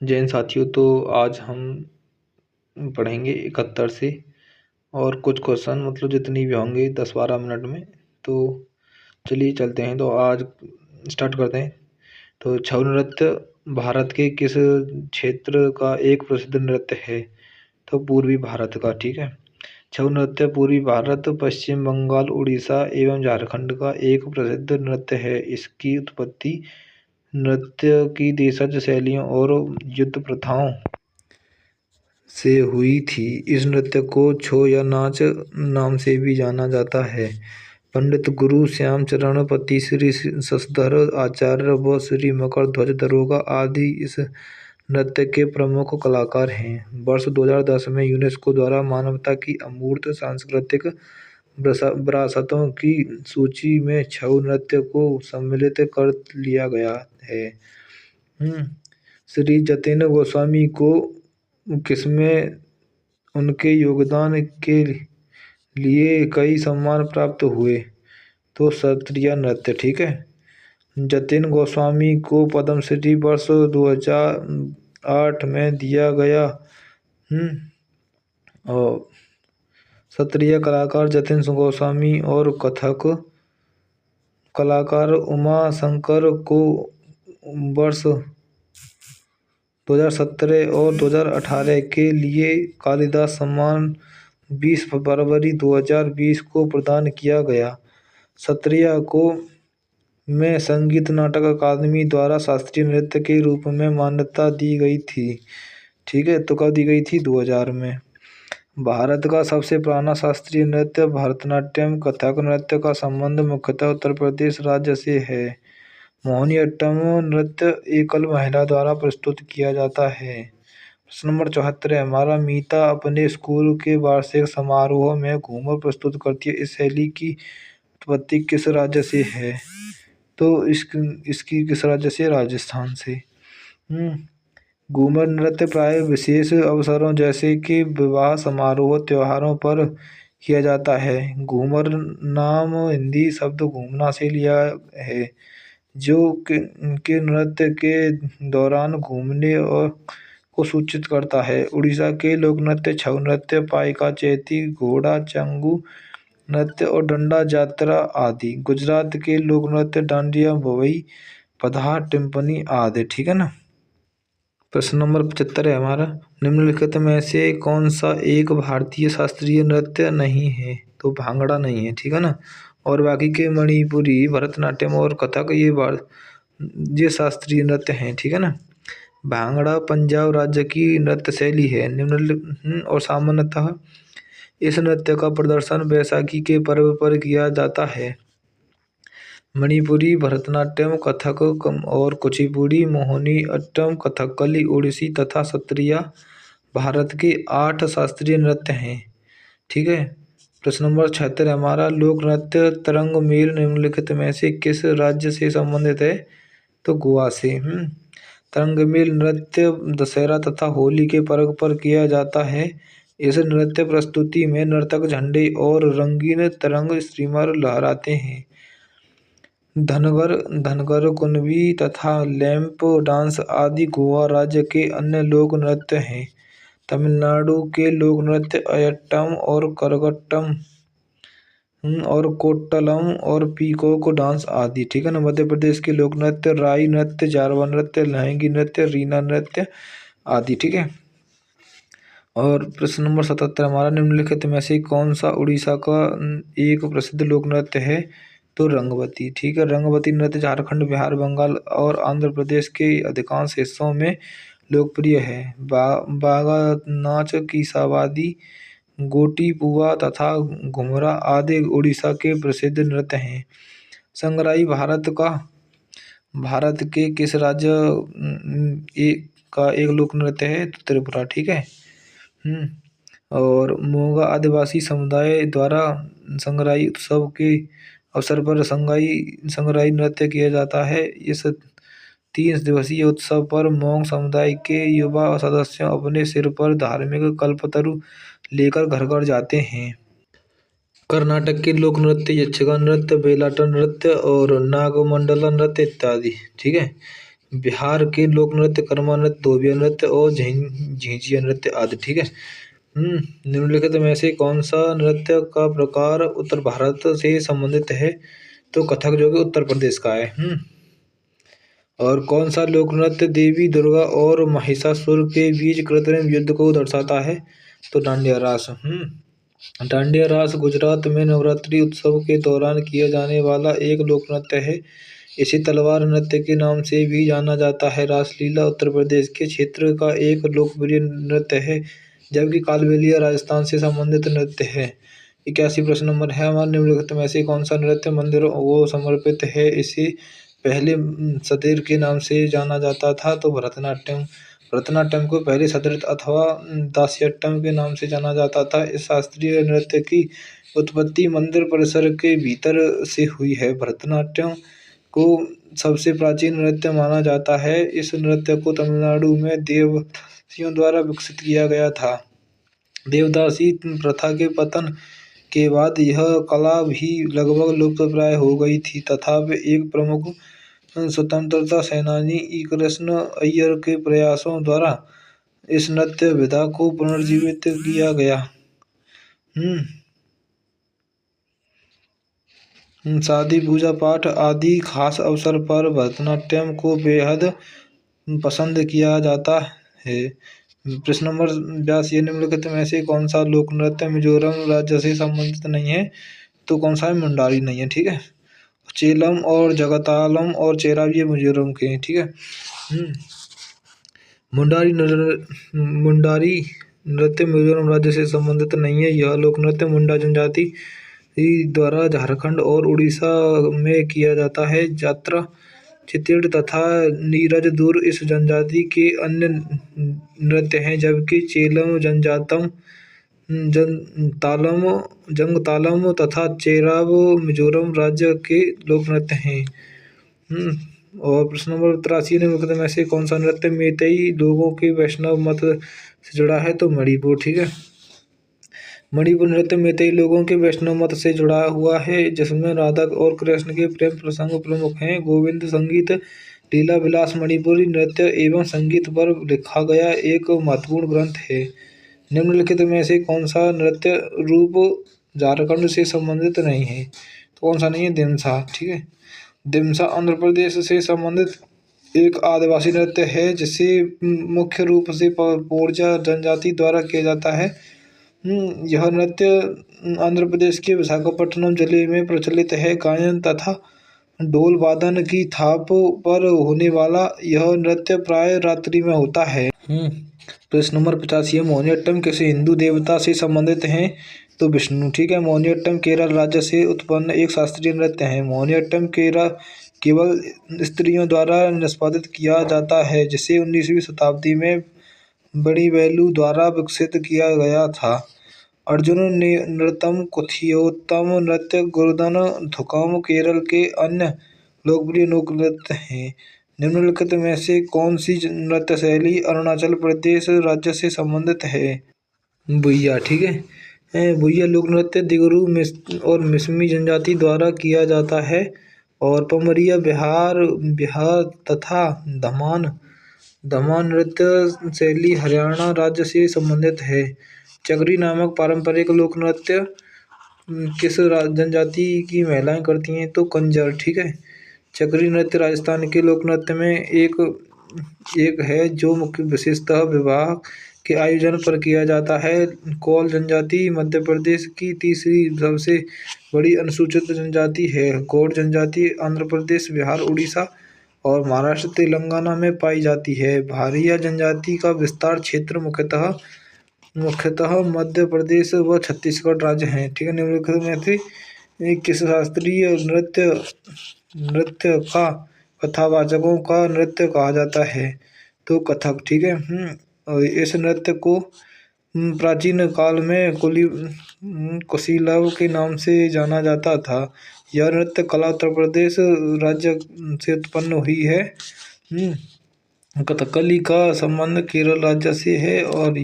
जय हिंद साथियों। तो आज हम पढ़ेंगे 71 से और कुछ क्वेश्चन मतलब जितनी भी होंगे 10-12 मिनट में। तो चलिए चलते हैं। तो आज स्टार्ट करते हैं। तो छऊ नृत्य भारत के किस क्षेत्र का एक प्रसिद्ध नृत्य है? तो पूर्वी भारत का। ठीक है। छऊ नृत्य पूर्वी भारत, पश्चिम बंगाल, उड़ीसा एवं झारखंड का एक प्रसिद्ध नृत्य है। इसकी उत्पत्ति नृत्य की देशज शैलियों और युद्ध प्रथाओं से हुई थी। इस नृत्य को छो या नाच नाम से भी जाना जाता है। पंडित गुरु श्याम चरण पति, श्री शशधर आचार्य व श्री मकर ध्वज दरोगा आदि इस नृत्य के प्रमुख कलाकार हैं। वर्ष 2010 में यूनेस्को द्वारा मानवता की अमूर्त सांस्कृतिक विरासतों की सूची में छऊ नृत्य को सम्मिलित कर लिया गया है। श्री जतिन गोस्वामी को किसमें उनके योगदान के लिए कई सम्मान प्राप्त हुए? तो सत्रिया नृत्य। ठीक है। जतिन गोस्वामी को पद्मश्री वर्ष 2008 में दिया गया। और सत्रिया कलाकार जतिन गोस्वामी और कथक कलाकार उमा शंकर को वर्ष 2017 और 2018 के लिए कालिदास सम्मान 20 फरवरी 2020 को प्रदान किया गया। सत्रिया को में संगीत नाटक अकादमी द्वारा शास्त्रीय नृत्य के रूप में मान्यता दी गई थी। ठीक है। तो कब दी गई थी? 2000 में। भारत का सबसे पुराना शास्त्रीय नृत्य भरतनाट्यम कथक नृत्य का संबंध मुख्यतः उत्तर प्रदेश राज्य से है। मोहिनीअट्टम नृत्य एकल महिला द्वारा प्रस्तुत किया जाता है। प्रश्न नंबर 74 हमारा। मीता अपने स्कूल के वार्षिक समारोह में घूमर प्रस्तुत करती है। इस शैली की उत्पत्ति किस राज्य से है? तो इसकी किस राज्य से? राजस्थान से। घूमर नृत्य प्राय विशेष अवसरों जैसे कि विवाह समारोह त्योहारों पर किया जाता है। घूमर नाम हिंदी शब्द घूमना से लिया है, जो के नृत्य के दौरान घूमने और को सूचित करता है। उड़ीसा के लोक नृत्य छऊ नृत्य, पाइका चैती, घोड़ा चंगू नृत्य और डंडा जात्रा आदि। गुजरात के लोक नृत्य डांडिया, भवई, पधा, टिप्पणी आदि। ठीक है ना। प्रश्न नंबर 75 है हमारा। निम्नलिखित में से कौन सा एक भारतीय शास्त्रीय नृत्य नहीं है? तो भांगड़ा नहीं है। ठीक है ना। और बाकी के मणिपुरी, भरतनाट्यम और कथक ये शास्त्रीय नृत्य हैं। ठीक है ना। भांगड़ा पंजाब राज्य की नृत्य शैली है। निम्नलिखित और सामान्यतः इस नृत्य का प्रदर्शन बैसाखी के पर्व पर किया जाता है। मणिपुरी, भरतनाट्यम, कथक और कुचिपुड़ी, मोहिनीअट्टम, कथकली, ओडिसी तथा सत्रिया भारत के 8 शास्त्रीय नृत्य हैं। ठीक है। प्रश्न नंबर 76 हमारा। लोक नृत्य तरंग मेल निम्नलिखित में से किस राज्य से संबंधित है? तो गोवा से। तरंग मेल नृत्य दशहरा तथा होली के पर्व पर किया जाता है। इस नृत्य प्रस्तुति में नर्तक झंडे और रंगीन तरंग स्ट्रीमर लहराते हैं। धनगर, कुणबी तथा लैंप डांस आदि गोवा राज्य के अन्य लोक नृत्य हैं। तमिलनाडु के लोक नृत्य अयट्टम और करगट्टम और कोट्टलम और पीकॉक डांस आदि। ठीक है ना। मध्य प्रदेश के लोक नृत्य राई नृत्य, जारवा नृत्य, लहंगी नृत्य, रीना नृत्य आदि। ठीक है। और प्रश्न नंबर 77 हमारा। निम्नलिखित में से कौन सा उड़ीसा का एक प्रसिद्ध लोक नृत्य है? तो रंगवती। ठीक है। रंगवती नृत्य झारखंड, बिहार, बंगाल और आंध्र प्रदेश के अधिकांश हिस्सों में लोकप्रिय है। बागा नाच, कीसावादी, गोटी पुआ तथा घुमरा आदि उड़ीसा के प्रसिद्ध नृत्य हैं। संगराई भारत के किस राज्य का एक लोक नृत्य है? तो त्रिपुरा। ठीक है। और मोगा आदिवासी समुदाय द्वारा संगराई उत्सव के अवसर पर संगराई नृत्य किया जाता है। इस 3 दिवसीय उत्सव पर मोंग समुदाय के युवा सदस्य अपने सिर पर धार्मिक कल्पतरु लेकर घर घर जाते हैं। कर्नाटक के लोक नृत्य यक्षगान नृत्य, बेलाटा नृत्य और नागमंडला नृत्य इत्यादि। ठीक है। बिहार के लोक नृत्य कर्मा नृत्य, धोबिया नृत्य और झिझिया नृत्य आदि। ठीक है। निम्नलिखित में से कौन सा नृत्य का प्रकार उत्तर भारत से संबंधित है? तो कथक, जो कि उत्तर प्रदेश का है। और कौन सा लोक नृत्य देवी दुर्गा और महिषासुर के बीच कृत्रिम युद्ध को दर्शाता है? तो डांडिया रास। डांडिया रास गुजरात में नवरात्रि उत्सव के दौरान किया जाने वाला एक लोक नृत्य है। इसे तलवार नृत्य के नाम से भी जाना जाता है। रासलीला उत्तर प्रदेश के क्षेत्र का एक लोकप्रिय नृत्य है, जबकि कालबेलिया राजस्थान से संबंधित नृत्य है। 81 प्रश्न नंबर है हमारे, निम्नलिखित में से कौन सा नृत्य मंदिरों को समर्पित है? इसे पहले सदेर के नाम से जाना जाता था। तो भरतनाट्यम। भरतनाट्यम को पहले सदृत अथवा दास्यट्टम के नाम से जाना जाता था। इस शास्त्रीय नृत्य की उत्पत्ति मंदिर परिसर के भीतर से हुई है। भरतनाट्यम को सबसे प्राचीन नृत्य माना जाता है। इस नृत्य को तमिलनाडु में देवदासियों द्वारा विकसित किया गया था। देवदासी प्रथा के पतन के बाद यह कला भी लगभग लुप्तप्राय हो गई थी, तथापि एक प्रमुख स्वतंत्रता सेनानी ई कृष्ण अय्यर के प्रयासों द्वारा इस नृत्य विधा को पुनर्जीवित किया गया। शादी, पूजा पाठ आदि खास अवसर पर भरतनाट्यम को बेहद पसंद किया जाता है। प्रश्न नंबर 82, निम्नलिखित में से कौन सा लोक नृत्य मिजोरम राज्य से संबंधित नहीं है? तो कौन सा है? मुंडारी नहीं है। ठीक है। चेलम और जगतालम और चेरा ये मिजोरम के हैं। ठीक है। मुंडारी नृत्य मिजोरम राज्य से संबंधित नहीं है। यह लोक नृत्य मुंडा जनजाति द्वारा झारखंड और उड़ीसा में किया जाता है। जात्रा, चित्तिड़ तथा नीरज दूर इस जनजाति के अन्य नृत्य हैं, जबकि चेलम, जंगतालम तथा चेराव मिजोरम राज्य के लोक नृत्य हैं। और प्रश्न नंबर 83, निम्नलिखित में से कौन सा नृत्य मेइतेई लोगों के वैष्णव मत से जुड़ा है? तो मणिपुर। ठीक है। मणिपुर नृत्य मेइतेई लोगों के वैष्णव मत से जुड़ा हुआ है, जिसमें राधा और कृष्ण के प्रेम प्रसंग प्रमुख हैं। गोविंद संगीत लीला विलास मणिपुरी नृत्य एवं संगीत पर लिखा गया एक महत्वपूर्ण ग्रंथ है। निम्नलिखित में से कौन सा नृत्य रूप झारखंड से संबंधित नहीं है? तो कौन सा नहीं है? दिमसा। ठीक है। दिमसा आंध्र प्रदेश से संबंधित एक आदिवासी नृत्य है, जिसे मुख्य रूप से पोरजा जनजाति द्वारा किया जाता है। यह नृत्य आंध्र प्रदेश के विशाखापट्टनम जिले में प्रचलित है। गायन तथा ढोल वादन की थाप पर होने वाला यह नृत्य प्राय रात्रि में होता है। प्रश्न नंबर 85, मोहिनीअट्टम किस हिंदू देवता से संबंधित हैं? तो विष्णु। ठीक है। मोहिनीअट्टम केरल राज्य से उत्पन्न एक शास्त्रीय नृत्य है। मोहिनीअट्टम केवल स्त्रियों द्वारा निष्पादित किया जाता है, जिसे 19वीं शताब्दी में बड़ीवेलु द्वारा विकसित किया गया था। अर्जुन नृत्यम, कुथियोत्तम नृत्य, गुरुदन थुकम केरल के अन्य लोकप्रिय लोक नृत्य हैं। निम्नलिखित में से कौन सी नृत्य शैली अरुणाचल प्रदेश राज्य से संबंधित है? बुइया। ठीक है। बुइया लोक नृत्य दिगरू और मिसमी जनजाति द्वारा किया जाता है। और पमरिया बिहार तथा दमान नृत्य शैली हरियाणा राज्य से संबंधित है। चगरी नामक पारंपरिक लोक नृत्य किस जनजाति की महिलाएं करती हैं? तो कंजर। ठीक है। चगरी नृत्य राजस्थान के लोक नृत्य में एक है, जो मुख्य विशेषतः विवाह के आयोजन पर किया जाता है। कौल जनजाति मध्य प्रदेश की तीसरी सबसे बड़ी अनुसूचित जनजाति है। गौड़ जनजाति आंध्र प्रदेश, बिहार, उड़ीसा और महाराष्ट्र, तेलंगाना में पाई जाती है। भारिया जनजाति का विस्तार क्षेत्र मुख्यतः मध्य प्रदेश व छत्तीसगढ़ राज्य हैं। ठीक है। निम्नलिखित में से किस शास्त्रीय नृत्य का कथावाचकों का नृत्य कहा जाता है? तो कथक। ठीक है। और इस नृत्य को प्राचीन काल में कुशीलव के नाम से जाना जाता था। यह नृत्य कला उत्तर प्रदेश राज्य से उत्पन्न हुई है। कथकली का संबंध केरल राज्य से है और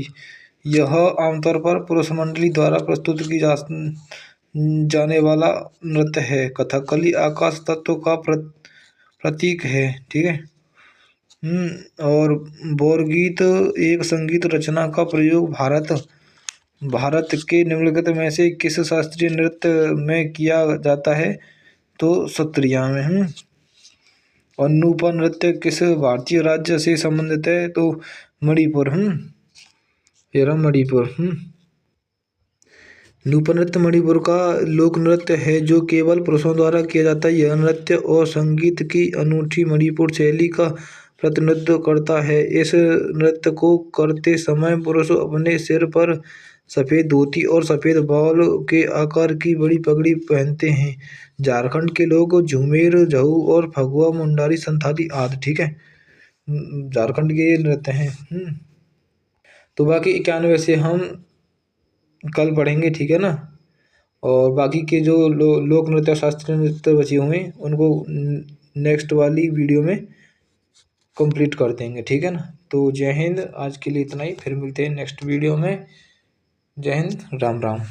यह आमतौर पर पुरुष मंडली द्वारा प्रस्तुत की जाने वाला नृत्य है। कथकली आकाश तत्व का प्रतीक है। ठीक है। और बोरगीत एक संगीत रचना का प्रयोग भारत के निम्नलिखित में से किस शास्त्रीय नृत्य में किया जाता है? तो सत्रिया में। और नूपुर नृत्य किस भारतीय राज्य से संबंधित है? तो मणिपुर। ये रहा मणिपुर। नूपुर नृत्य मणिपुर का लोक नृत्य है जो केवल पुरुषों द्वारा किया जाता है। यह नृत्य और संगीत की अनूठी मणिपुर शैली का प्रतिनिधित्व करता है। इस नृत्य को करते समय पुरुष अपने सिर पर सफेद धोती और सफेद बाल के आकार की बड़ी पगड़ी पहनते हैं। झारखंड के लोग झूमेर, झाऊ और फगुआ, मुंडारी, संथाली आदि, ठीक है, झारखंड के ये नृत्य हैं। तो बाकी 91 से हम कल पढ़ेंगे, ठीक है ना। और बाकी के जो लोक नृत्य, शास्त्रीय नृत्य बचे हुए हैं उनको नेक्स्ट वाली वीडियो में कंप्लीट कर देंगे, ठीक है ना। तो जय हिंद, आज के लिए इतना ही, फिर मिलते हैं नेक्स्ट वीडियो में। जय हिंद, राम राम।